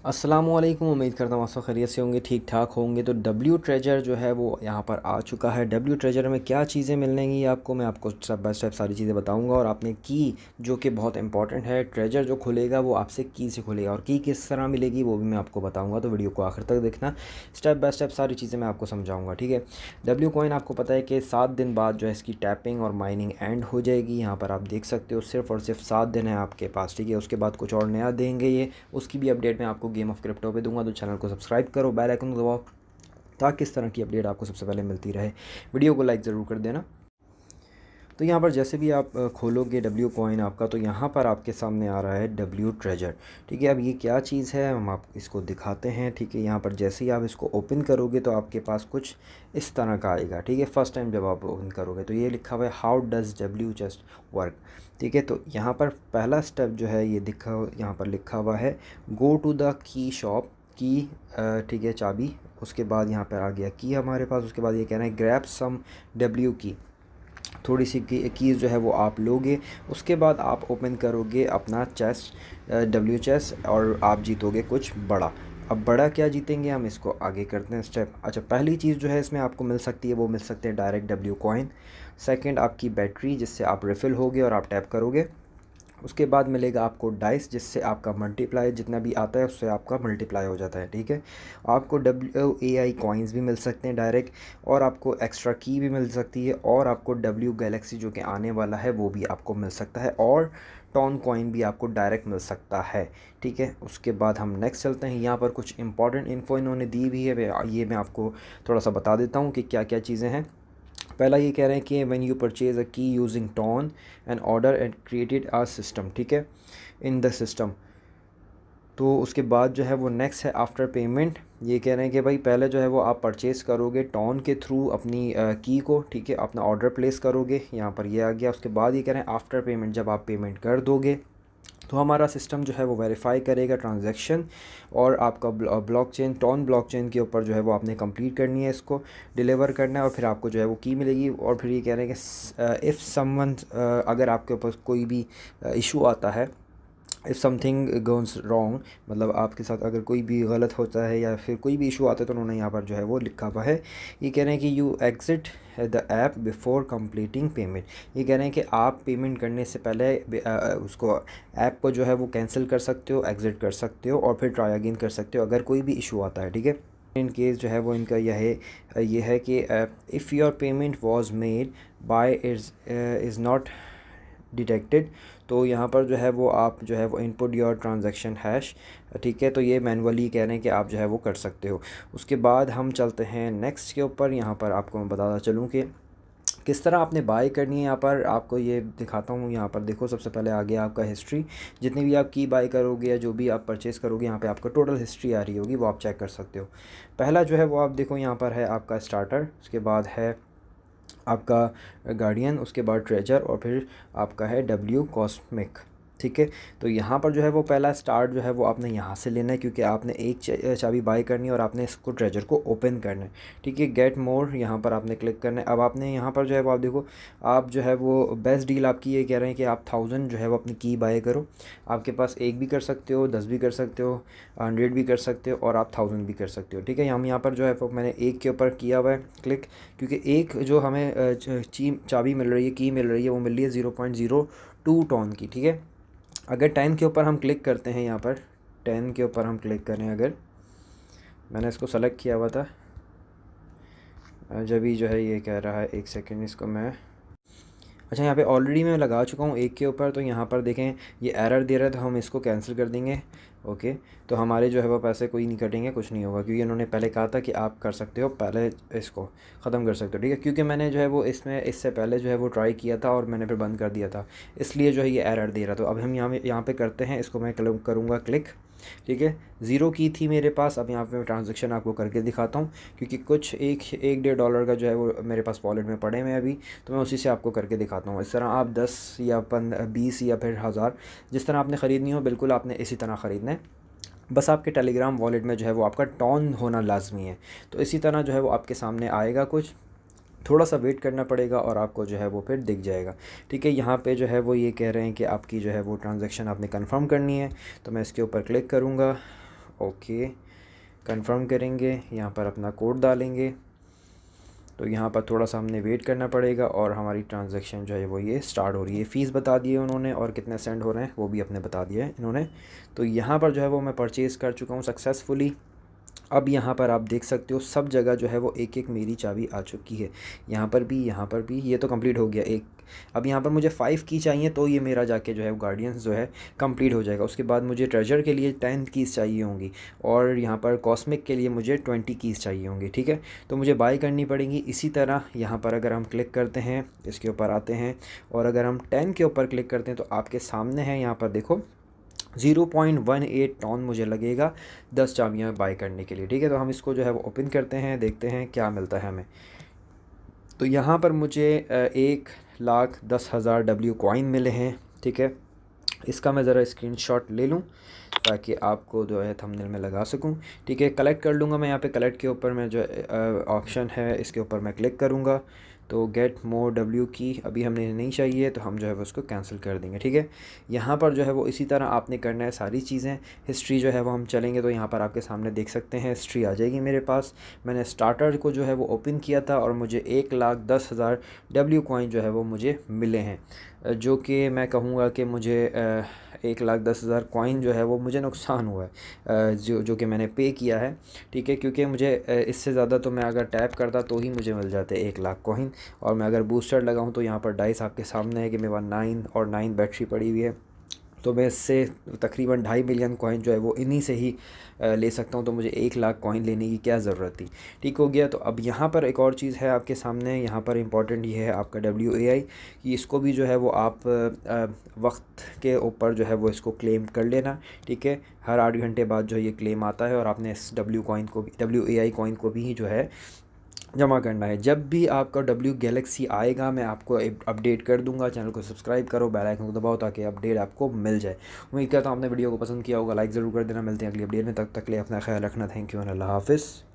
अस्सलामुअलैकुम। उम्मीद करता हूँ आप सब खैरियत से होंगे, ठीक ठाक होंगे। तो डब्ल्यू ट्रेजर जो है वो यहाँ पर आ चुका है। डब्ल्यू ट्रेजर में क्या चीज़ें मिलेंगी आपको, मैं आपको स्टेप बाय स्टेप सारी चीज़ें बताऊंगा। और आपने की जो कि बहुत इंपॉर्टेंट है, ट्रेजर जो खुलेगा वो आपसे की से खुलेगा और की किस तरह मिलेगी वो भी मैं आपको बताऊँगा। तो वीडियो को आखिर तक देखना, स्टेप बाय स्टेप सारी चीज़ें मैं आपको समझाऊँगा, ठीक है। डब्ल्यू कॉइन आपको पता है कि 7 दिन बाद जो है इसकी टैपिंग और माइनिंग एंड हो जाएगी। यहाँ पर आप देख सकते हो सिर्फ और सिर्फ 7 दिन है आपके पास, ठीक है। उसके बाद कुछ और नया देंगे ये, उसकी भी अपडेट मैं आपको गेम ऑफ क्रिप्टो पे दूंगा। तो चैनल को सब्सक्राइब करो, बेल आइकन को दबाओ ताकि इस तरह की अपडेट आपको सबसे पहले मिलती रहे। वीडियो को लाइक ज़रूर कर देना। तो यहाँ पर जैसे भी आप खोलोगे डब्ल्यू कॉइन आपका, तो यहाँ पर आपके सामने आ रहा है डब्ल्यू ट्रेजर, ठीक है। अब ये क्या चीज़ है हम आप इसको दिखाते हैं, ठीक है। यहाँ पर जैसे ही आप इसको ओपन करोगे तो आपके पास कुछ इस तरह का आएगा, ठीक है। फर्स्ट टाइम जब आप ओपन करोगे तो ये लिखा हुआ है how does W chest work, ठीक है। तो यहाँ पर पहला स्टेप जो है ये यहाँ पर लिखा हुआ है go to the key shop की, ठीक है, चाबी। उसके बाद यहाँ पर आ गया की हमारे पास। उसके बाद ये कह रहे हैं ग्रैब सम डब्ल्यू की, थोड़ी सी कीज़ जो है वो आप लोगे। उसके बाद आप ओपन करोगे अपना चेस्ट, डब्ल्यू चेस्ट, और आप जीतोगे कुछ बड़ा। अब बड़ा क्या जीतेंगे हम इसको आगे करते हैं स्टेप। अच्छा, पहली चीज़ जो है इसमें आपको मिल सकती है वो मिल सकते हैं डायरेक्ट डब्ल्यू कॉइन। सेकंड आपकी बैटरी जिससे आप रिफ़िल होगे और आप टैप करोगे। उसके बाद मिलेगा आपको डाइस जिससे आपका मल्टीप्लाई जितना भी आता है उससे आपका मल्टीप्लाई हो जाता है, ठीक है। आपको WAI कॉइन्स भी मिल सकते हैं डायरेक्ट, और आपको एक्स्ट्रा की भी मिल सकती है, और आपको डब्ल्यू गैलेक्सी जो कि आने वाला है वो भी आपको मिल सकता है, और टॉन कॉइन भी आपको डायरेक्ट मिल सकता है, ठीक है। उसके बाद हम नेक्स्ट चलते हैं। यहाँ पर कुछ इंपॉर्टेंट इन्फो इन्होंने दी भी है, ये मैं आपको थोड़ा सा बता देता हूँ कि क्या क्या चीज़ें हैं। पहला ये कह रहे हैं कि when you purchase a key using ton and order and created a system, ठीक है, इन द सिस्टम। तो उसके बाद जो है वो नेक्स्ट है आफ्टर पेमेंट। ये कह रहे हैं कि भाई पहले जो है वो आप परचेज़ करोगे टॉन के थ्रू अपनी की को, ठीक है, अपना ऑर्डर प्लेस करोगे। यहाँ पर ये आ गया। उसके बाद ये कह रहे हैं आफ्टर पेमेंट जब आप पेमेंट कर दोगे तो हमारा सिस्टम जो है वो वेरीफाई करेगा ट्रांजैक्शन, और आपका ब्लॉकचेन टॉन ब्लॉकचेन के ऊपर जो है वो आपने कंप्लीट करनी है, इसको डिलीवर करना है, और फिर आपको जो है वो की मिलेगी। और फिर ये कह रहे हैं कि इफ़ समवन, अगर आपके ऊपर कोई भी इशू आता है, इफ़ समथिंग गोज़ रॉन्ग, मतलब आपके साथ अगर कोई भी गलत होता है या फिर कोई भी इशू आता है, तो उन्होंने यहाँ पर जो है वो लिखा हुआ है। ये कह रहे हैं कि you exit the app before completing payment. ये कह रहे हैं कि आप पेमेंट करने से पहले उसको ऐप को जो है वो कैंसिल कर सकते हो, एग्ज़िट कर सकते हो, और फिर ट्राई अगेन कर सकते हो अगर कोई भी इशू आता है, ठीक है। इन केस जो है वो इनका यह है कि if your payment was made by is not detected, तो यहाँ पर जो है वो आप जो है वो इनपुट योर ट्रांजैक्शन हैश, ठीक है। तो ये मैनुअली कह रहे हैं कि आप जो है वो कर सकते हो। उसके बाद हम चलते हैं नेक्स्ट के ऊपर। यहाँ पर आपको मैं बताता चलूँ कि किस तरह आपने बाय करनी है। यहाँ पर आपको ये दिखाता हूँ। यहाँ पर देखो, सबसे पहले आ गया आपका हिस्ट्री, जितनी भी आप की बाय करोगे या जो भी आप परचेज़ करोगे यहाँ पे आपका टोटल हिस्ट्री आ रही होगी, वो आप चेक कर सकते हो। पहला जो है वो आप देखो यहाँ पर है आपका स्टार्टर, उसके बाद है आपका गार्डियन, उसके बाद ट्रेजर, और फिर आपका है डब्ल्यू कॉस्मिक, ठीक है। तो यहाँ पर जो है वो पहला स्टार्ट जो है वो आपने यहाँ से लेना है, क्योंकि आपने एक चाबी बाय करनी है और आपने इसको ट्रेजर को ओपन करना है, ठीक है। गेट मोर यहाँ पर आपने क्लिक करना है। अब आपने यहाँ पर जो है वो आप देखो, आप जो है वो बेस्ट डील आपकी ये कह रहे हैं कि आप 1000 जो है वो अपनी की बाय करो। आपके पास एक भी कर सकते हो, 10 भी कर सकते हो, 100 भी कर सकते हो, और आप 1000 भी कर सकते हो, ठीक है। हम यहाँ पर जो है वो मैंने एक के ऊपर किया हुआ है क्लिक, क्योंकि एक जो हमें चाबी मिल रही है, की मिल रही है, वो मिल रही है 0.02 टॉन की, ठीक है। अगर 10 के ऊपर हम क्लिक करते हैं, यहाँ पर 10 के ऊपर हम क्लिक करें, अगर मैंने इसको सेलेक्ट किया हुआ था, जब ही जो है ये कह रहा है, एक सेकेंड इसको मैं, अच्छा यहाँ पे ऑलरेडी मैं लगा चुका हूँ एक के ऊपर। तो यहाँ पर देखें ये एरर दे रहा है, तो हम इसको कैंसिल कर देंगे, ओके। तो हमारे जो है वो पैसे कोई नहीं कटेंगे, कुछ नहीं होगा, क्योंकि इन्होंने पहले कहा था कि आप कर सकते हो, पहले इसको ख़त्म कर सकते हो, ठीक है। क्योंकि मैंने जो है वो इसमें इससे पहले जो है वो ट्राई किया था और मैंने फिर बंद कर दिया था, इसलिए जो है ये एरर दे रहा। तो अब हम यहाँ पे करते हैं इसको, मैं करूँगा क्लिक, ठीक है। ज़ीरो की थी मेरे पास। अब यहाँ पे मैं ट्रांजैक्शन आपको करके दिखाता हूँ, क्योंकि कुछ एक डेढ़ डॉलर का जो है वो मेरे पास वॉलेट में पड़े हुए अभी, तो मैं उसी से आपको करके दिखाता हूँ। इस तरह आप 10 या 20 या फिर 1000, जिस तरह आपने ख़रीदनी हो, बिल्कुल आपने इसी तरह ख़रीदना है। बस आपके टेलीग्राम वॉलेट में जो है वो आपका टॉन होना लाजमी है। तो इसी तरह जो है वो आपके सामने आएगा कुछ, थोड़ा सा वेट करना पड़ेगा और आपको जो है वो फिर दिख जाएगा, ठीक है। यहाँ पे जो है वो ये कह रहे हैं कि आपकी जो है वो ट्रांजैक्शन आपने कंफर्म करनी है, तो मैं इसके ऊपर क्लिक करूँगा, ओके कंफर्म करेंगे, यहाँ पर अपना कोड डालेंगे। तो यहाँ पर थोड़ा सा हमने वेट करना पड़ेगा और हमारी ट्रांजैक्शन जो है वो ये स्टार्ट हो रही है। फ़ीस बता दिए उन्होंने और कितने सेंड हो रहे हैं वो भी अपने बता दिया है इन्होंने। तो यहाँ पर जो है वो मैं परचेज़ कर चुका हूँ सक्सेसफुली। अब यहाँ पर आप देख सकते हो सब जगह जो है वो एक एक मेरी चाबी आ चुकी है, यहाँ पर भी, यहाँ पर भी। ये तो कंप्लीट हो गया एक। अब यहाँ पर मुझे 5 की चाहिए तो ये मेरा जाके जो है गार्डियंस जो है कंप्लीट हो जाएगा। उसके बाद मुझे ट्रेजर के लिए 10 कीज़ चाहिए होंगी और यहाँ पर कॉस्मिक के लिए मुझे 20 कीज़ चाहिए होंगी, ठीक है। तो मुझे बाय करनी पड़ेंगी। इसी तरह यहाँ पर अगर हम क्लिक करते हैं, इसके ऊपर आते हैं और अगर हम 10 के ऊपर क्लिक करते हैं तो आपके सामने है यहाँ पर देखो 0.18 टन मुझे लगेगा 10 चाबियाँ बाय करने के लिए, ठीक है। तो हम इसको जो है वो ओपन करते हैं, देखते हैं क्या मिलता है हमें। तो यहाँ पर मुझे 1,10,000 डब्ल्यू कॉइन मिले हैं, ठीक है। इसका मैं ज़रा स्क्रीनशॉट ले लूँ ताकि आपको जो है थंबनेल में लगा सकूं, ठीक है। कलेक्ट कर लूँगा मैं यहाँ पे। कलेक्ट के ऊपर मैं जो ऑप्शन है इसके ऊपर मैं क्लिक करूँगा। तो गेट मोर डब्ल्यू की अभी हमें नहीं चाहिए तो हम जो है वो उसको कैंसिल कर देंगे, ठीक है। यहाँ पर जो है वो इसी तरह आपने करना है सारी चीज़ें। हिस्ट्री जो है वो हम चलेंगे तो यहाँ पर आपके सामने देख सकते हैं हिस्ट्री आ जाएगी मेरे पास। मैंने स्टार्टर को जो है वो ओपन किया था और मुझे 1,10,000 डब्ल्यू कॉइन जो है वो मुझे मिले हैं, जो कि मैं कहूँगा कि मुझे 1,10,000 कॉइन जो है वो मुझे नुकसान हुआ है, जो कि मैंने पे किया है, ठीक है। क्योंकि मुझे इससे ज़्यादा तो मैं अगर टैप करता तो ही मुझे मिल जाते 1,00,000 कॉइन। और मैं अगर बूस्टर लगाऊँ तो यहाँ पर डाइस आपके सामने है कि मेरे पास 9 और 9 बैटरी पड़ी हुई है। तो मैं इससे तकरीबन 2.5 मिलियन कॉइन जो है वो इन्हीं से ही ले सकता हूँ। तो मुझे 1,00,000 कॉइन लेने की क्या ज़रूरत थी, ठीक हो गया। तो अब यहाँ पर एक और चीज़ है आपके सामने, यहाँ पर इम्पॉर्टेंट ये है आपका WAI कि इसको भी जो है वो आप वक्त के ऊपर जो है वो इसको क्लेम कर लेना, ठीक है। हर 8 घंटे बाद जो है ये क्लेम आता है और आपने इस WAI कॉइन को भी जो है जमा करना है। जब भी आपका गैलेक्सी आएगा मैं आपको अपडेट कर दूंगा। चैनल को सब्सक्राइब करो, बेल आइकन को दबाओ ताकि अपडेट आपको मिल जाए। उम्मीद करता हूँ आपने वीडियो को पसंद किया होगा, लाइक ज़रूर कर देना। मिलते हैं अगली अपडेट में, तब तक के लिए अपना ख्याल रखना। थैंक यू एंड अल्लाह हाफ़िज़।